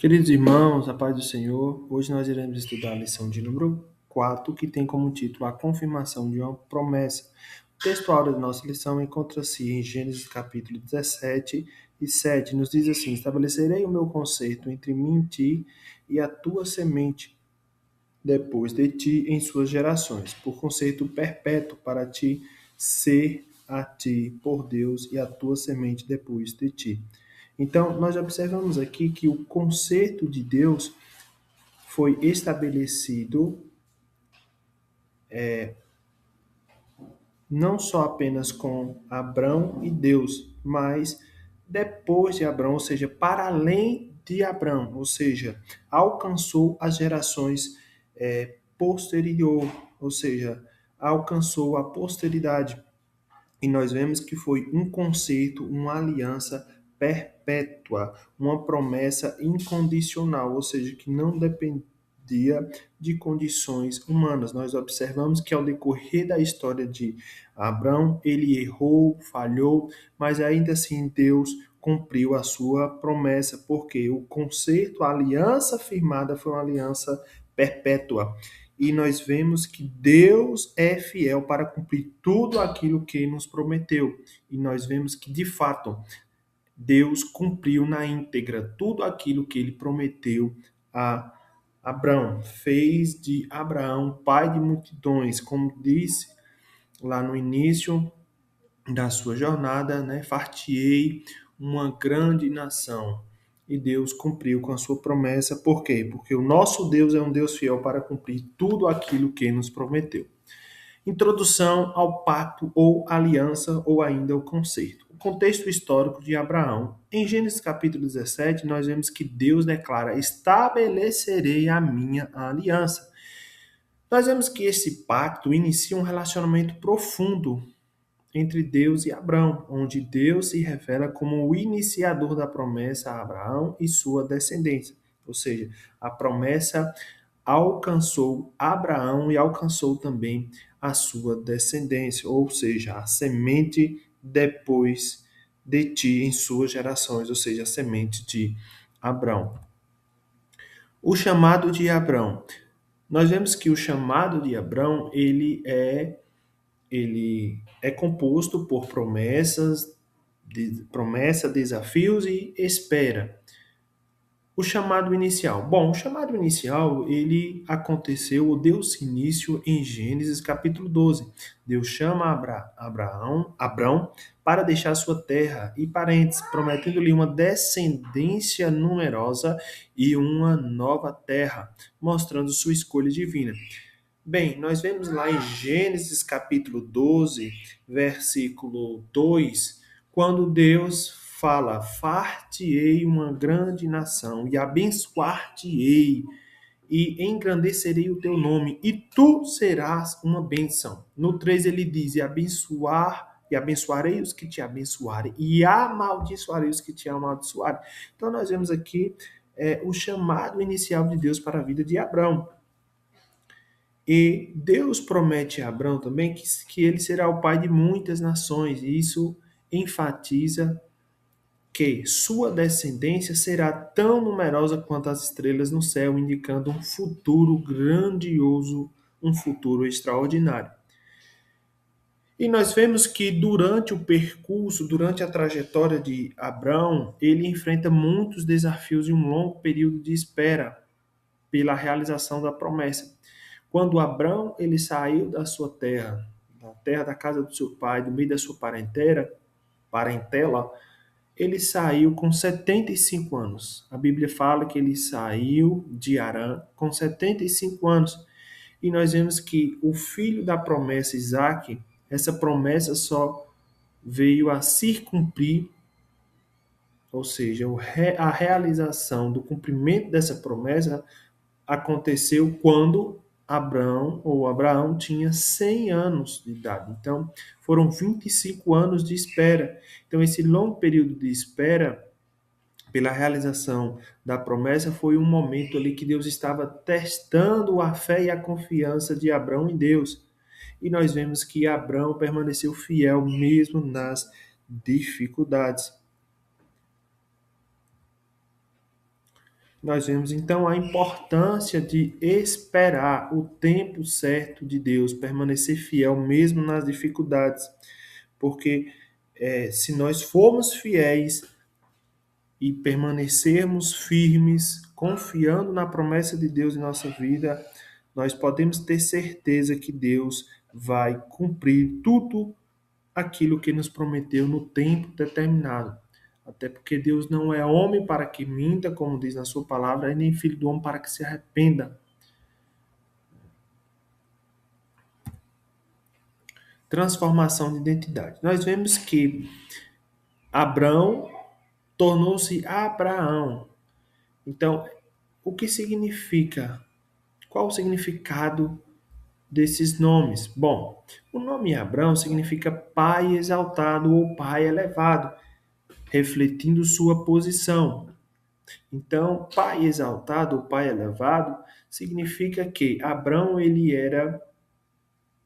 Queridos irmãos, a paz do Senhor, hoje nós iremos estudar a lição de número 4, que tem como título a confirmação de uma promessa. O texto áureo da nossa lição encontra-se em Gênesis capítulo 17 e 7. Nos diz assim: estabelecerei o meu concerto entre mim e ti e a tua semente depois de ti em suas gerações, por concerto perpétuo para ti ser a ti por Deus e a tua semente depois de ti. Então, nós observamos aqui que o conceito de Deus foi estabelecido não só apenas com Abrão e Deus, mas depois de Abrão, ou seja, para além de Abrão, ou seja, alcançou as gerações posterior, ou seja, alcançou a posteridade. E nós vemos que foi um conceito, uma aliança perpétua, uma promessa incondicional, ou seja, que não dependia de condições humanas. Nós observamos que ao decorrer da história de Abraão, ele errou, falhou, mas ainda assim Deus cumpriu a sua promessa, porque o conceito, a aliança firmada foi uma aliança perpétua. E nós vemos que Deus é fiel para cumprir tudo aquilo que nos prometeu. E nós vemos que, de fato, Deus cumpriu na íntegra tudo aquilo que ele prometeu a Abraão. Fez de Abraão pai de multidões, como disse lá no início da sua jornada, né? Fartiei uma grande nação. E Deus cumpriu com a sua promessa. Por quê? Porque o nosso Deus é um Deus fiel para cumprir tudo aquilo que nos prometeu. Introdução ao pacto ou aliança ou ainda o concerto. O contexto histórico de Abraão. Em Gênesis capítulo 17, nós vemos que Deus declara: estabelecerei a minha aliança. Nós vemos que esse pacto inicia um relacionamento profundo entre Deus e Abraão, onde Deus se revela como o iniciador da promessa a Abraão e sua descendência. Ou seja, a promessa alcançou Abraão e alcançou também a sua descendência, ou seja, a semente depois de ti em suas gerações, ou seja, a semente de Abraão. O chamado de Abraão. Nós vemos que o chamado de Abraão, ele é composto por promessa, desafios e espera. O chamado inicial. Bom, o chamado inicial, ele aconteceu, ou deu-se início em Gênesis capítulo 12. Deus chama Abraão para deixar sua terra e parentes, prometendo-lhe uma descendência numerosa e uma nova terra, mostrando sua escolha divina. Bem, nós vemos lá em Gênesis capítulo 12, versículo 2, quando Deus fala: far-te-ei uma grande nação e abençoar-te-ei e engrandecerei o teu nome e tu serás uma bênção. No 3 ele diz: e abençoarei os que te abençoarem e amaldiçoarei os que te amaldiçoarem. Então nós vemos aqui o chamado inicial de Deus para a vida de Abraão. E Deus promete a Abraão também que ele será o pai de muitas nações, e isso enfatiza que sua descendência será tão numerosa quanto as estrelas no céu, indicando um futuro grandioso, um futuro extraordinário. E nós vemos que durante o percurso, durante a trajetória de Abraão, ele enfrenta muitos desafios e um longo período de espera pela realização da promessa. Quando Abrão ele saiu da sua terra, da terra da casa do seu pai, do meio da sua parentela, ele saiu com 75 anos. A Bíblia fala que ele saiu de Harã com 75 anos. E nós vemos que o filho da promessa, Isaac, essa promessa só veio a se cumprir, ou seja, a realização do cumprimento dessa promessa aconteceu quando Abraão tinha 100 anos de idade. Então, foram 25 anos de espera. Então, esse longo período de espera pela realização da promessa foi um momento ali que Deus estava testando a fé e a confiança de Abraão em Deus. E nós vemos que Abraão permaneceu fiel mesmo nas dificuldades. nós vemos então a importância de esperar o tempo certo de Deus, permanecer fiel mesmo nas dificuldades, porque se nós formos fiéis e permanecermos firmes, confiando na promessa de Deus em nossa vida, nós podemos ter certeza que Deus vai cumprir tudo aquilo que nos prometeu no tempo determinado. Até porque Deus não é homem para que minta, como diz na sua palavra, e nem filho do homem para que se arrependa. Transformação de identidade. Nós vemos que Abrão tornou-se Abraão. Então, o que significa? Qual o significado desses nomes? Bom, o nome Abrão significa pai exaltado ou pai elevado, refletindo sua posição. Então, pai exaltado ou pai elevado significa que Abrão ele era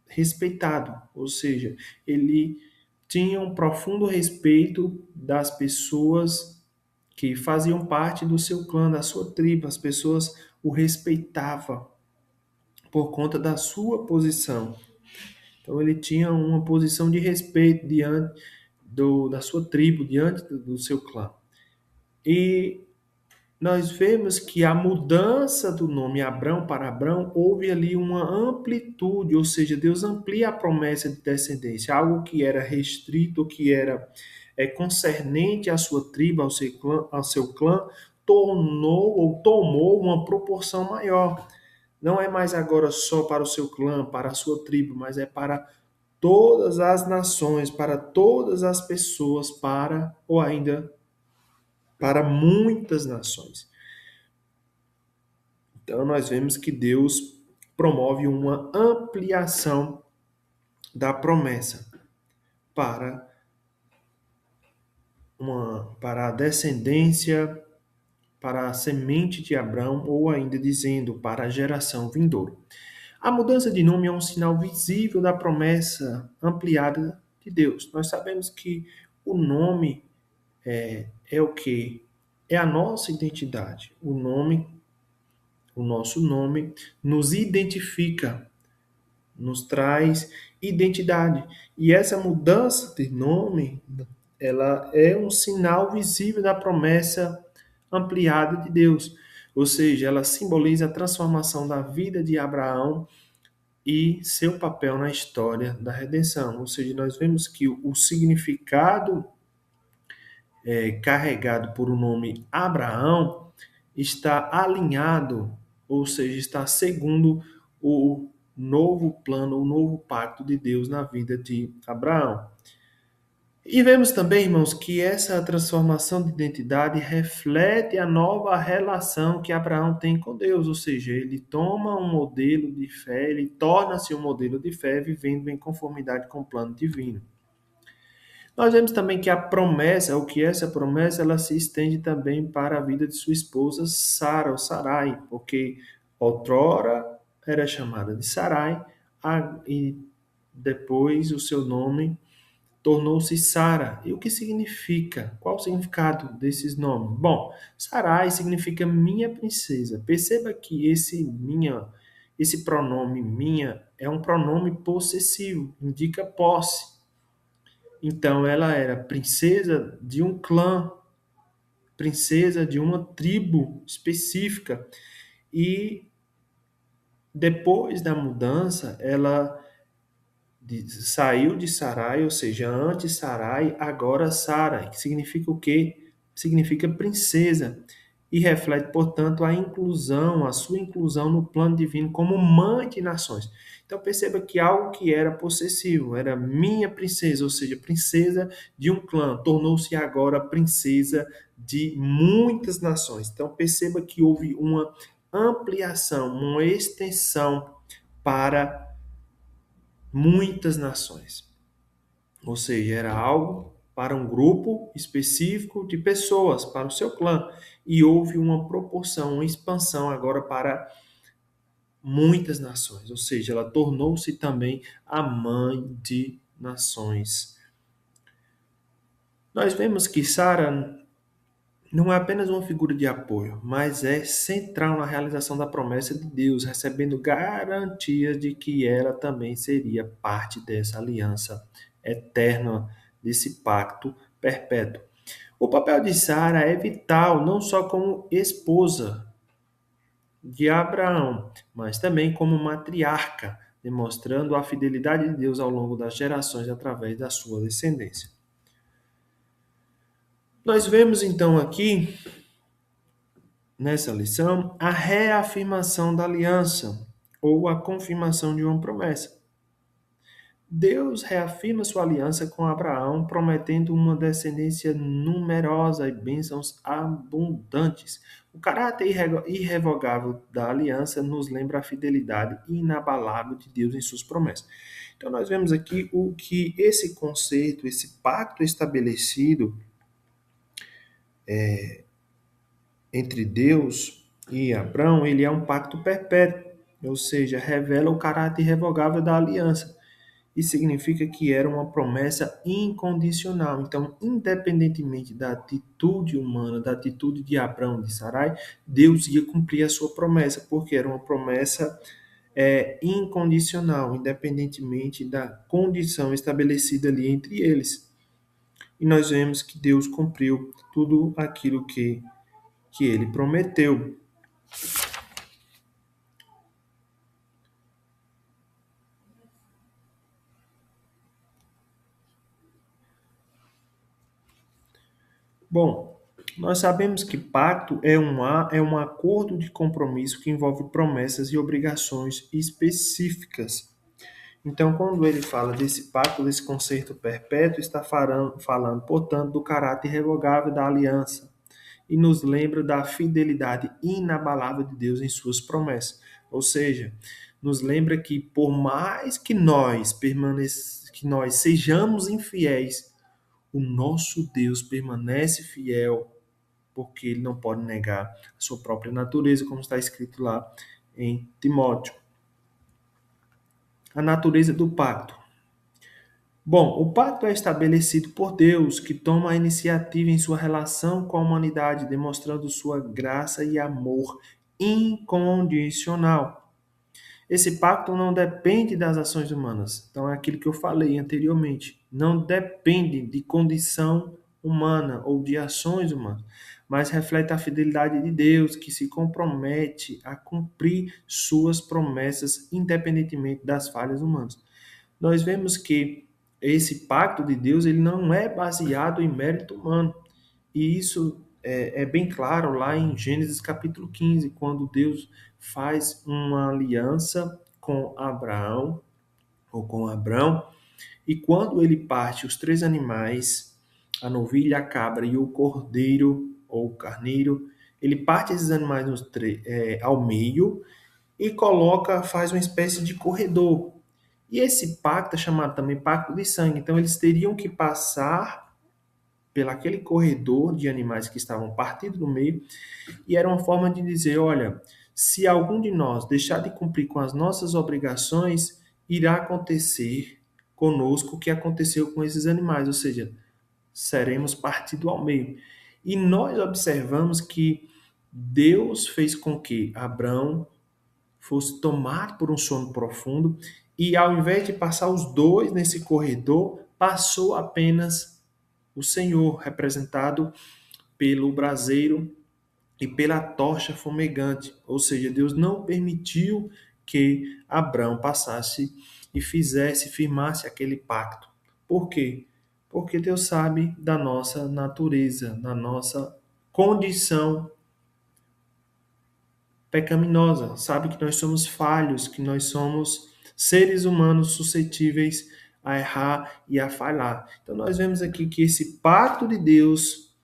respeitado, ou seja, ele tinha um profundo respeito das pessoas que faziam parte do seu clã, da sua tribo, as pessoas o respeitavam por conta da sua posição. Então ele tinha uma posição de respeito diante da sua tribo, diante do seu clã. E nós vemos que a mudança do nome Abrão para Abrão houve ali uma amplitude, ou seja, Deus amplia a promessa de descendência, algo que era restrito, que era concernente à sua tribo, ao seu clã, tornou ou tomou uma proporção maior. Não é mais agora só para o seu clã, para a sua tribo, mas é para todas as nações, para todas as pessoas, ou ainda para muitas nações. Então, nós vemos que Deus promove uma ampliação da promessa para, para a descendência, para a semente de Abraão, ou ainda dizendo, para a geração vindoura. A mudança de nome é um sinal visível da promessa ampliada de Deus. Nós sabemos que o nome é o que? É a nossa identidade. O nosso nome nos identifica, nos traz identidade. E essa mudança de nome, ela é um sinal visível da promessa ampliada de Deus. Ou seja, ela simboliza a transformação da vida de Abraão e seu papel na história da redenção. Ou seja, nós vemos que o significado carregado por o nome Abraão está alinhado, ou seja, está segundo o novo plano, o novo pacto de Deus na vida de Abraão. E vemos também, irmãos, que essa transformação de identidade reflete a nova relação que Abraão tem com Deus, ou seja, ele toma um modelo de fé, ele torna-se um modelo de fé vivendo em conformidade com o plano divino. Nós vemos também que a promessa, o que é essa promessa, ela se estende também para a vida de sua esposa Sara, ou Sarai, porque outrora era chamada de Sarai e depois o seu nome tornou-se Sara. E o que significa? Qual o significado desses nomes? Bom, Sarai significa minha princesa. Perceba que esse pronome minha é um pronome possessivo, indica posse. Então, ela era princesa de um clã, princesa de uma tribo específica. E depois da mudança, ela saiu de Sarai, ou seja, antes Sarai, agora Sara, que significa o quê? Significa princesa. E reflete, portanto, a sua inclusão no plano divino como mãe de nações. Então perceba que algo que era possessivo, era minha princesa, ou seja, princesa de um clã, tornou-se agora princesa de muitas nações. Então perceba que houve uma ampliação, uma extensão para muitas nações. Ou seja, era algo para um grupo específico de pessoas, para o seu clã. E houve uma proporção, uma expansão agora para muitas nações. Ou seja, ela tornou-se também a mãe de nações. Nós vemos que Sara não é apenas uma figura de apoio, mas é central na realização da promessa de Deus, recebendo garantias de que ela também seria parte dessa aliança eterna, desse pacto perpétuo. O papel de Sara é vital, não só como esposa de Abraão, mas também como matriarca, demonstrando a fidelidade de Deus ao longo das gerações através da sua descendência. Nós vemos então aqui nessa lição a reafirmação da aliança ou a confirmação de uma promessa. Deus reafirma sua aliança com Abraão, prometendo uma descendência numerosa e bênçãos abundantes. O caráter irrevogável da aliança nos lembra a fidelidade inabalável de Deus em suas promessas. Então, nós vemos aqui o que esse conceito, esse pacto estabelecido entre Deus e Abraão, ele é um pacto perpétuo, ou seja, revela o caráter irrevogável da aliança. Isso significa que era uma promessa incondicional. Então, independentemente da atitude humana, da atitude de Abraão, de Sarai, Deus ia cumprir a sua promessa, porque era uma promessa incondicional, independentemente da condição estabelecida ali entre eles. E nós vemos que Deus cumpriu tudo aquilo que ele prometeu. Bom, nós sabemos que pacto é um acordo de compromisso que envolve promessas e obrigações específicas. Então, quando ele fala desse pacto, desse concerto perpétuo, está falando, portanto, do caráter irrevogável da aliança e nos lembra da fidelidade inabalável de Deus em suas promessas. Ou seja, nos lembra que por mais que nós sejamos infiéis, o nosso Deus permanece fiel, porque ele não pode negar a sua própria natureza, como está escrito lá em Timóteo. A natureza do pacto. Bom, o pacto é estabelecido por Deus, que toma a iniciativa em sua relação com a humanidade, demonstrando sua graça e amor incondicional. Esse pacto não depende das ações humanas. Então, é aquilo que eu falei anteriormente. Não depende de condição humana ou de ações humanas, mas reflete a fidelidade de Deus, que se compromete a cumprir suas promessas, independentemente das falhas humanas. Nós vemos que esse pacto de Deus ele não é baseado em mérito humano. E isso é bem claro lá em Gênesis capítulo 15, quando Deus faz uma aliança com Abraão, ou com Abrão, e quando ele parte os três animais, a novilha, a cabra e o cordeiro, ou o carneiro, ele parte esses animais ao meio e faz uma espécie de corredor. E esse pacto é chamado também pacto de sangue. Então eles teriam que passar pelaquele corredor de animais que estavam partidos no meio, e era uma forma de dizer, olha, se algum de nós deixar de cumprir com as nossas obrigações, irá acontecer conosco o que aconteceu com esses animais, ou seja, seremos partidos ao meio. E nós observamos que Deus fez com que Abraão fosse tomado por um sono profundo e ao invés de passar os dois nesse corredor, passou apenas o Senhor, representado pelo braseiro e pela tocha fumegante. Ou seja, Deus não permitiu que Abraão passasse e firmasse aquele pacto. Por quê? Porque Deus sabe da nossa natureza, da nossa condição pecaminosa, sabe que nós somos falhos, que nós somos seres humanos suscetíveis a errar e a falhar. Então nós vemos aqui que esse pacto de Deus,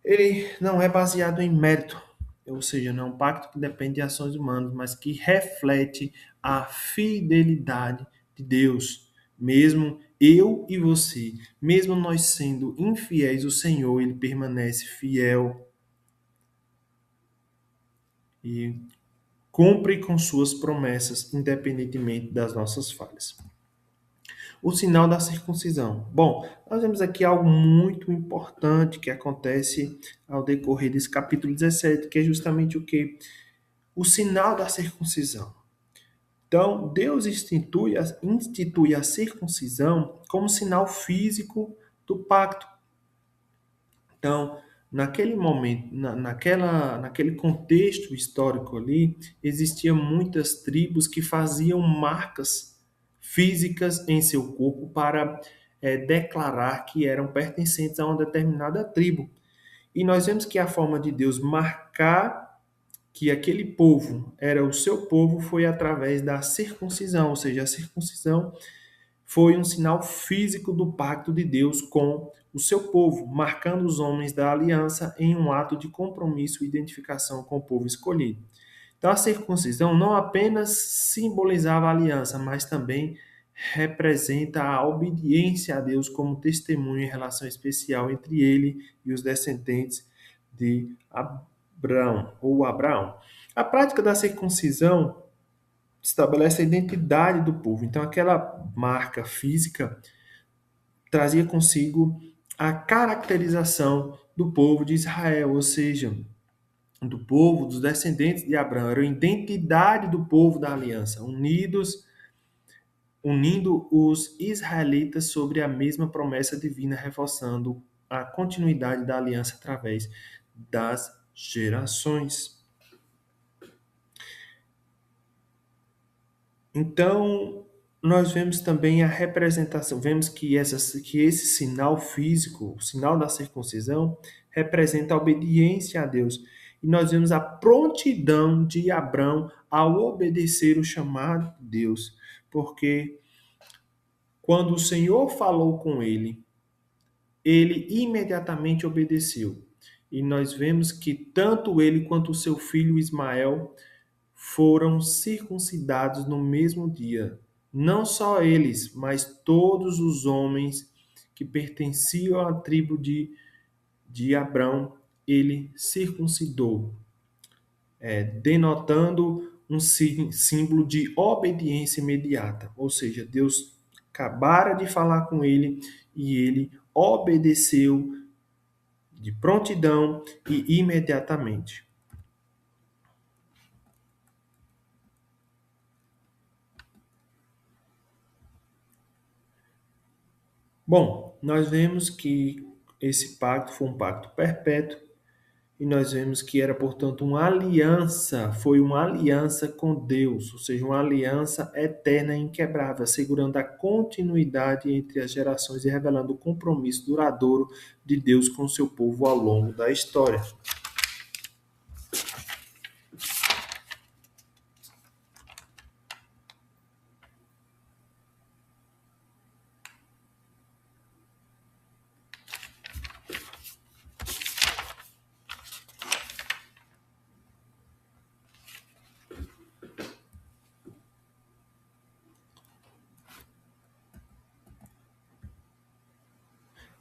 ele não é baseado em mérito, ou seja, não é um pacto que depende de ações humanas, mas que reflete a fidelidade de Deus. Mesmo eu e você, mesmo nós sendo infiéis, o Senhor, ele permanece fiel e cumpre com suas promessas, independentemente das nossas falhas. O sinal da circuncisão. Bom, nós vemos aqui algo muito importante que acontece ao decorrer desse capítulo 17, que é justamente o que? O sinal da circuncisão. Então, Deus institui a circuncisão como sinal físico do pacto. Então, naquele momento, naquele contexto histórico ali, existiam muitas tribos que faziam marcas físicas em seu corpo para declarar que eram pertencentes a uma determinada tribo. E nós vemos que a forma de Deus marcar que aquele povo era o seu povo foi através da circuncisão, ou seja, a circuncisão foi um sinal físico do pacto de Deus com o seu povo, marcando os homens da aliança em um ato de compromisso e identificação com o povo escolhido. Então, a circuncisão não apenas simbolizava a aliança, mas também representa a obediência a Deus como testemunho em relação especial entre ele e os descendentes de Abraão. A prática da circuncisão estabelece a identidade do povo. Então, aquela marca física trazia consigo a caracterização do povo de Israel, ou seja, do povo, dos descendentes de Abraão. Era a identidade do povo da aliança, unindo os israelitas sobre a mesma promessa divina, reforçando a continuidade da aliança através das gerações. Então, nós vemos também a representação, vemos que esse sinal físico, o sinal da circuncisão, representa a obediência a Deus. E nós vemos a prontidão de Abrão ao obedecer o chamado de Deus. Porque quando o Senhor falou com ele, ele imediatamente obedeceu. E nós vemos que tanto ele quanto o seu filho Ismael foram circuncidados no mesmo dia. Não só eles, mas todos os homens que pertenciam à tribo de Abrão, ele circuncidou, denotando um símbolo de obediência imediata. Ou seja, Deus acabara de falar com ele e ele obedeceu de prontidão e imediatamente. Bom, nós vemos que esse pacto foi um pacto perpétuo e nós vemos que era, portanto, uma aliança, foi uma aliança com Deus, ou seja, uma aliança eterna e inquebrável, assegurando a continuidade entre as gerações e revelando o compromisso duradouro de Deus com o seu povo ao longo da história.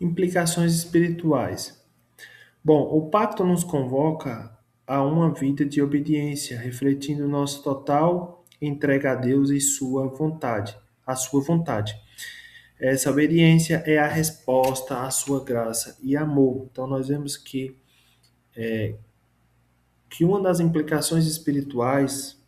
Implicações espirituais. Bom, o pacto nos convoca a uma vida de obediência, refletindo nosso total entrega a Deus e a sua vontade. Essa obediência é a resposta à sua graça e amor. Então nós vemos que uma das implicações espirituais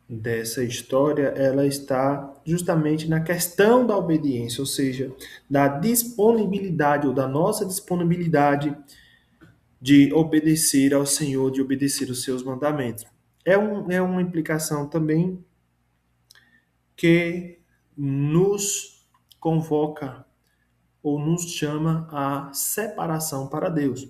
dessa história, ela está justamente na questão da obediência, ou seja, da disponibilidade ou da nossa disponibilidade de obedecer ao Senhor, de obedecer os seus mandamentos. É uma implicação também que nos convoca ou nos chama à separação para Deus.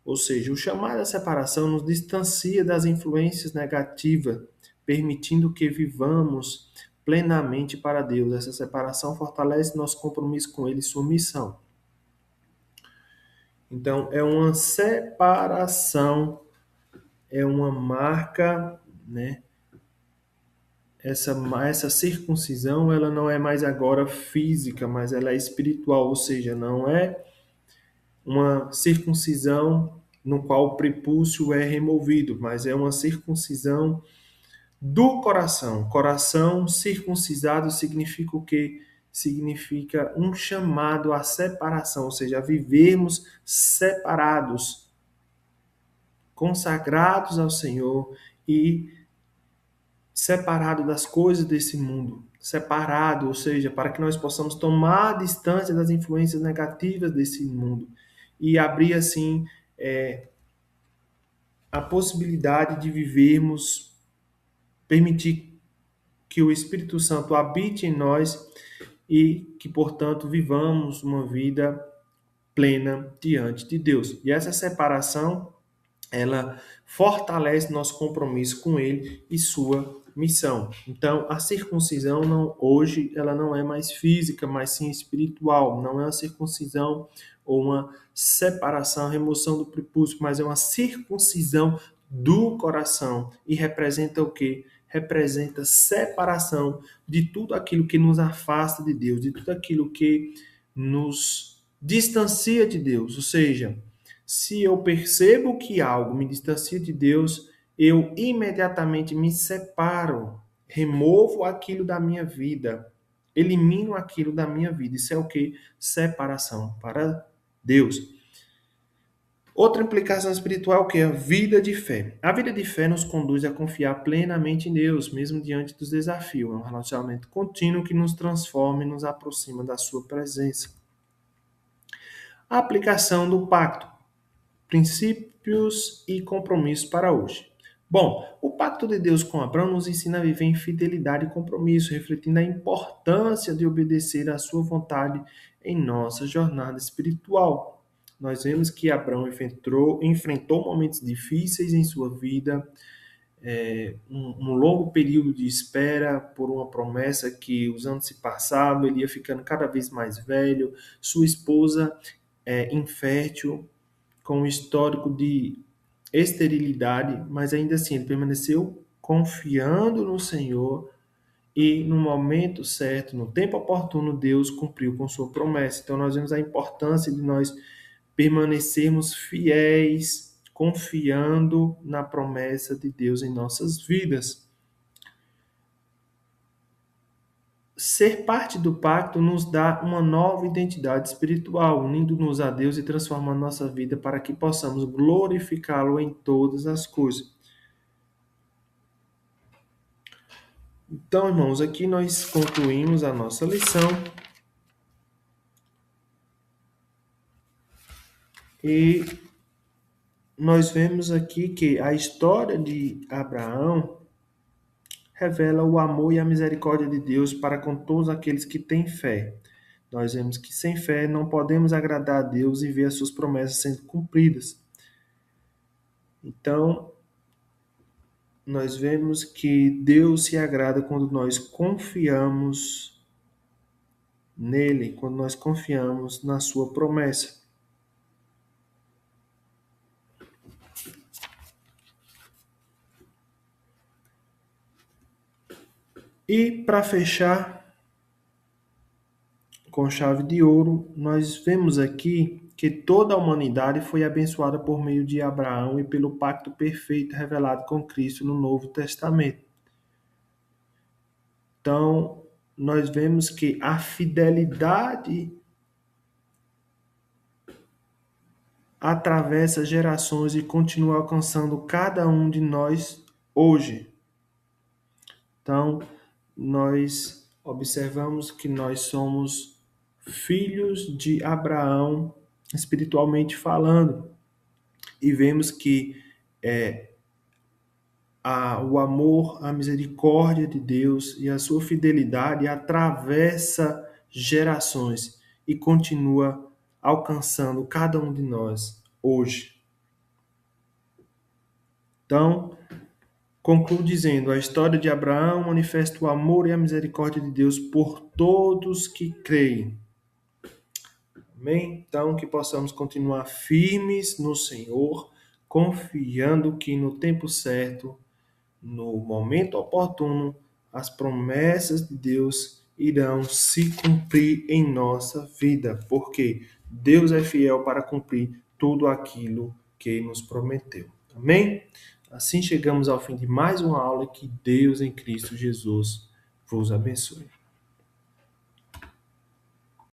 Ou seja, o chamado à separação nos distancia das influências negativas, permitindo que vivamos plenamente para Deus. Essa separação fortalece nosso compromisso com Ele e sua missão. Então, é uma separação, é uma marca, né? Essa circuncisão, ela não é mais agora física, mas ela é espiritual, ou seja, não é uma circuncisão no qual o prepúcio é removido, mas é uma circuncisão do coração. Coração circuncisado significa o quê? Significa um chamado à separação, ou seja, a vivermos separados, consagrados ao Senhor e separado das coisas desse mundo. Separado, ou seja, para que nós possamos tomar distância das influências negativas desse mundo e abrir assim a possibilidade de vivermos, permitir que o Espírito Santo habite em nós e que, portanto, vivamos uma vida plena diante de Deus. E essa separação, ela fortalece nosso compromisso com Ele e sua missão. Então, a circuncisão hoje ela não é mais física, mas sim espiritual. Não é uma circuncisão ou uma separação, remoção do prepúcio, mas é uma circuncisão do coração. E representa o quê? Representa separação de tudo aquilo que nos afasta de Deus, de tudo aquilo que nos distancia de Deus. Ou seja, se eu percebo que algo me distancia de Deus, eu imediatamente me separo, removo aquilo da minha vida, elimino aquilo da minha vida. Isso é o que? Separação para Deus. Outra implicação espiritual é o que? A vida de fé. A vida de fé nos conduz a confiar plenamente em Deus, mesmo diante dos desafios. É um relacionamento contínuo que nos transforma e nos aproxima da sua presença. A aplicação do pacto. Princípios e compromissos para hoje. Bom, o pacto de Deus com Abraão nos ensina a viver em fidelidade e compromisso, refletindo a importância de obedecer à sua vontade em nossa jornada espiritual. Nós vemos que Abraão enfrentou momentos difíceis em sua vida, um longo período de espera por uma promessa que os anos se passavam, ele ia ficando cada vez mais velho, sua esposa infértil, com um histórico de esterilidade, mas ainda assim ele permaneceu confiando no Senhor e no momento certo, no tempo oportuno, Deus cumpriu com sua promessa. Então nós vemos a importância de nós permanecermos fiéis, confiando na promessa de Deus em nossas vidas. Ser parte do pacto nos dá uma nova identidade espiritual, unindo-nos a Deus e transformando nossa vida para que possamos glorificá-lo em todas as coisas. Então, irmãos, aqui nós concluímos a nossa lição. E nós vemos aqui que a história de Abraão revela o amor e a misericórdia de Deus para com todos aqueles que têm fé. Nós vemos que sem fé não podemos agradar a Deus e ver as suas promessas sendo cumpridas. Então, nós vemos que Deus se agrada quando nós confiamos nele, quando nós confiamos na sua promessa. E para fechar com chave de ouro, nós vemos aqui que toda a humanidade foi abençoada por meio de Abraão e pelo pacto perfeito revelado com Cristo no Novo Testamento. Então, nós vemos que a fidelidade atravessa gerações e continua alcançando cada um de nós hoje. Então, nós observamos que nós somos filhos de Abraão, espiritualmente falando, e vemos que o amor, a misericórdia de Deus e a sua fidelidade atravessa gerações e continua alcançando cada um de nós hoje. Então, concluo dizendo, a história de Abraão manifesta o amor e a misericórdia de Deus por todos que creem. Amém? Então, que possamos continuar firmes no Senhor, confiando que no tempo certo, no momento oportuno, as promessas de Deus irão se cumprir em nossa vida, porque Deus é fiel para cumprir tudo aquilo que nos prometeu. Amém? Assim chegamos ao fim de mais uma aula. Que Deus em Cristo Jesus vos abençoe.